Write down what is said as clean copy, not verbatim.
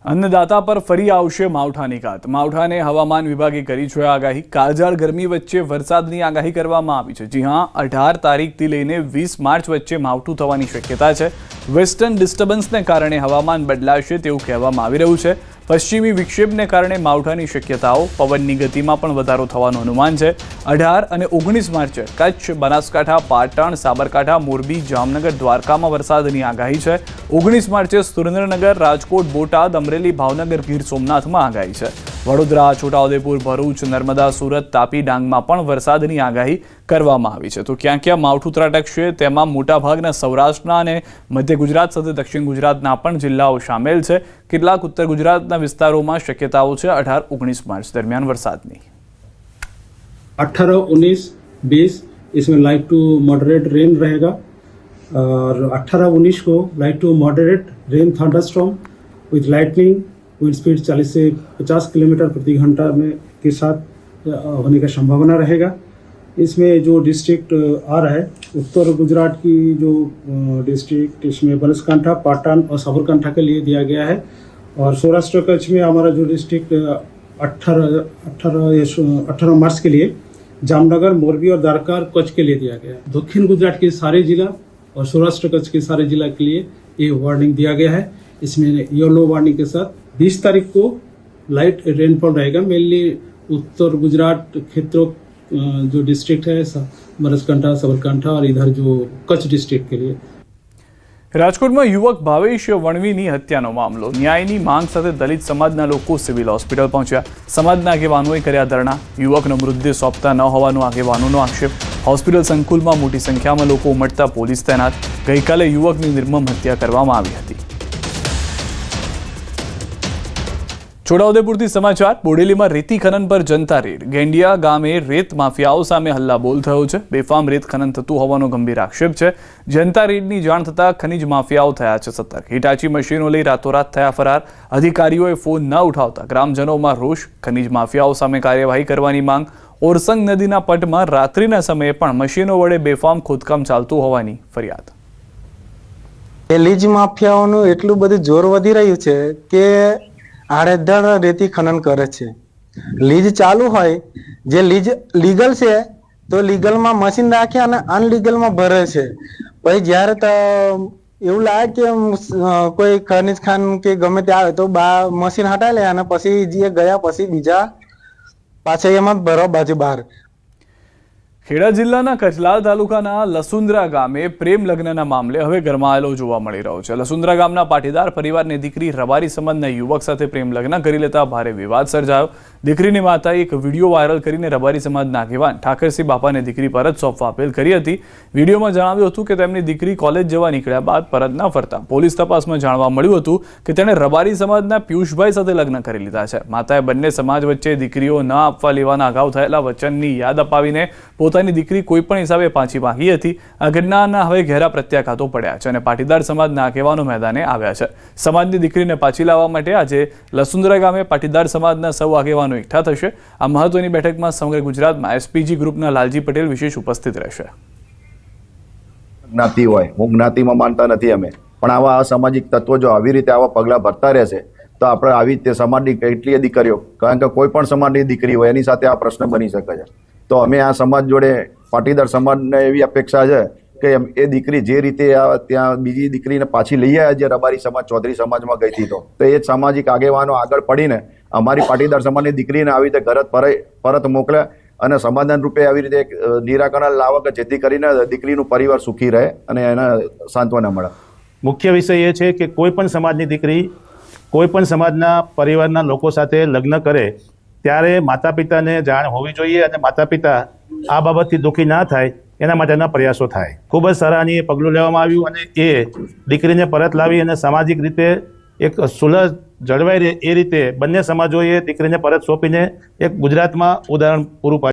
अन्नदाता पर फरी आवशे मावठानी घात। मावठाने हवामान विभागे करी छे आगाही। काळझाळ गरमी वच्चे वरसादनी आगाही करवामां आवी छे। जी हां, 18 तारीखथी लईने 20 मार्च वच्चे मावठुं थवानी शक्यता छे। वेस्टर्न डिस्टर्बन्सने कारणे हवामान बदलाशे तेवुं कहेवामां आवी रह्युं छे। पश्चिमी विक्षेपने कारणे मावठानी शक्यताओ, पवननी गतिमां पण वधारो थवानुं अनुमान छे। 18 અને 19 માર્ચે કચ્છ, બનાસકાંઠા, પાટણ, સાબરકાંઠા, મોરબી, જામનગર, દ્વારકામાં વરસાદની આગાહી છે। 19 માર્ચે સુરેન્દ્રનગર, રાજકોટ, બોટાદ, અમરેલી, ભાવનગર, ગીર સોમનાથમાં આગાહી છે। વડોદરા, છોટાઉદેપુર, ભરૂચ, નર્મદા, સુરત, તાપી, ડાંગમાં પણ વરસાદની આગાહી કરવામાં આવી છે। તો ક્યાં ક્યાં માવઠું ત્રાટકશે તેમાં મોટાભાગના સૌરાષ્ટ્રના અને મધ્ય ગુજરાત સાથે દક્ષિણ ગુજરાતના પણ જિલ્લાઓ સામેલ છે। કેટલાક ઉત્તર ગુજરાતના વિસ્તારોમાં શક્યતાઓ છે 18-19 માર્ચ દરમિયાન વરસાદની। 18, 19, 20 इसमें लाइट टू मॉडरेट रेन रहेगा और 18-19 को light to moderate rain thunderstorm with lightning, wind speed 40 से 50 किलोमीटर प्रति घंटा में के साथ होने का संभावना रहेगा। इसमें जो डिस्ट्रिक्ट आ रहा है उत्तर गुजरात की जो डिस्ट्रिक्ट, इसमें बनासकांठा, पाटन और साबरकांठा के लिए दिया गया है। और सौराष्ट्र कच्छ में हमारा जो डिस्ट्रिक्ट 18 मार्च के लिए जामनगर, मोरबी और द्वारका कच्छ के लिए दिया गया है। दक्षिण गुजरात के सारे जिला और सौराष्ट्र कच्छ के सारे जिला के लिए ये वार्निंग दिया गया है। इसमें येलो वार्निंग के साथ 20 तारीख को लाइट रेनफॉल रहेगा। मेनली उत्तर गुजरात क्षेत्रों जो डिस्ट्रिक्ट है बनासकांठा, साबरकांठा और इधर जो कच्छ डिस्ट्रिक्ट के लिए। રાજકોટમાં યુવક ભાવેશ વણવીની હત્યાનો મામલો। ન્યાયની માંગ સાથે દલિત સમાજના લોકો સિવિલ હોસ્પિટલ પહોંચ્યા। સમાજના આગેવાનોએ કર્યા ધરણા। યુવકનો મૃતદેહ સોંપતા ન હોવાનો આગેવાનોનો આક્ષેપ। હોસ્પિટલ સંકુલમાં મોટી સંખ્યામાં લોકો ઉમટતા પોલીસ તૈનાત। ગઈકાલે યુવકની નિર્મમ હત્યા કરવામાં આવી હતી। છોટાઉદેપુરથી સમાચાર। બોડેલીમાં રેતી ખનન પર જનતા રેડ। ગેંડિયા ગામે રેત માફિયાઓ સામે હલ્લાબોલ થયો છે। બેફામ રેત ખનન થતું હોવાનો ગંભીર આક્ષેપ છે। જનતા રેડની જાણ થતાં ખનીજ માફિયાઓ થયા છે સતર્ક। હિટાચી મશીનો લઈ રાતોરાત થયા ફરાર। અધિકારીઓએ ફોન ન ઉઠાવતા ગ્રામજનોમાં રોષ। ખનીજ માફિયાઓ સામે કાર્યવાહી કરવાની માંગ। ઓરસંગ નદીના પટમાં રાત્રિના સમયે પણ મશીનો વડે બેફામ ખોદકામ ચાલતું હોવાની ફરિયાદ। લીજ માફિયાઓનું એટલું બધું જોર વધી રહ્યું છે કે આડેધડ રેતી ખનન કરે છે। લીજ ચાલુ હોય, જે લીજ લીગલ છે તો લીગલમાં મશીન રાખે અને અનલીગલમાં ભરે છે। પછી જ્યારે તો એવું લાગે કે કોઈ ખનીજ ખાન કે ગમે તે આવે તો મશીન હટાવી લે અને પછી જે ગયા પછી બીજા પાછા એમાં ભરો બાજુ બહાર। ખેડા જિલ્લાના કચલાલ તાલુકાના લસુંદ્રા ગામે પ્રેમ લગ્નના મામલે હવે ગરમાયેલો જોવા મળી રહ્યો છે। લસુંદ્રા ગામના પાટીદાર પરિવારની દીકરી રબારી સમાજના યુવક સાથે પ્રેમ લગ્ન કરી લેતા ભારે વિવાદ સર્જાયો। દીકરીની માતાએ એક વિડીયો વાયરલ કરીને રબારી સમાજના આગેવાન ઠાકરસિંહ બાપાને દીકરી પરત સોંપવા અપીલ કરી હતી। વિડીયોમાં જણાવ્યું હતું કે તેમની દીકરી કોલેજ જવા નીકળ્યા બાદ પરત ન ફરતા પોલીસ તપાસમાં જાણવા મળ્યું હતું કે તેણે રબારી સમાજના પિયુષભાઈ સાથે લગ્ન કરી લીધા છે। માતાએ બંને સમાજ વચ્ચે દીકરીઓ ન આપવા લેવાના અગાઉ થયેલા વચનની યાદ અપાવીને પોતાની દીકરી કોઈપણ હિસાબે પાછી માંગી હતી। આ ઘટનાના હવે ઘેરા પ્રત્યાઘાતો પડ્યા છે અને પાટીદાર સમાજના આગેવાનો મેદાને આવ્યા છે। સમાજની દીકરીને પાછી લાવવા માટે આજે લસુંદ્રા ગામે પાટીદાર સમાજના સૌ આગેવાનો એકઠા થશે। આ મહત્વની બેઠકમાં સમગ્ર ગુજરાતમાં એસપીજી ગ્રુપના લાલજી પટેલ વિશેષ ઉપસ્થિત રહેશે। જ્ઞાતિ હોય, હું જ્ઞાતિમાં માનતા નથી અમે, પણ આવા અસામાજિક તત્વો જો આવી રીતે આવા પગલા ભરતા રહેશે તો આપણે આવી રીતે સમાજની કેટલીય દીકરીઓ, કારણ કે કોઈ પણ સમાજની દીકરી હોય એની સાથે આ પ્રશ્ન બની શકે છે। તો અમે આ સમાજ જોડે પાટીદાર સમાજને એવી અપેક્ષા છે કે એ દીકરી જે રીતે ત્યાં બીજી દીકરીને પાછી લઈ આવ્યા, જે રબારી સમાજ ચૌધરી સમાજમાં ગઈ હતી, તો એ જ સામાજિક આગેવાનો આગળ પડીને અમારી પાટીદાર સમાજની દીકરીને આવી રીતે ઘર પરત મોકલે અને સમાધાન રૂપે આવી રીતે નિરાકરણ લાવે કે જેથી કરીને દીકરીનું પરિવાર સુખી રહે અને એને સાંત્વના મળે। મુખ્ય વિષય એ છે કે કોઈ પણ સમાજની દીકરી કોઈ પણ સમાજના પરિવારના લોકો સાથે લગ્ન કરે ત્યારે માતા પિતાને જાણ હોવી જોઈએ અને માતા પિતા આ બાબતથી દુઃખી ના થાય એના માટેના પ્રયાસો થાય। ખૂબ જ સરાહનીય પગલું લેવામાં આવ્યું અને એ દીકરીને પરત લાવી અને સામાજિક રીતે એક સુલહ જળવાઈ રહે એ રીતે બંને સમાજોએ દીકરીને પરત સોંપીને એક ગુજરાતમાં ઉદાહરણ પૂરું પાડ્યું।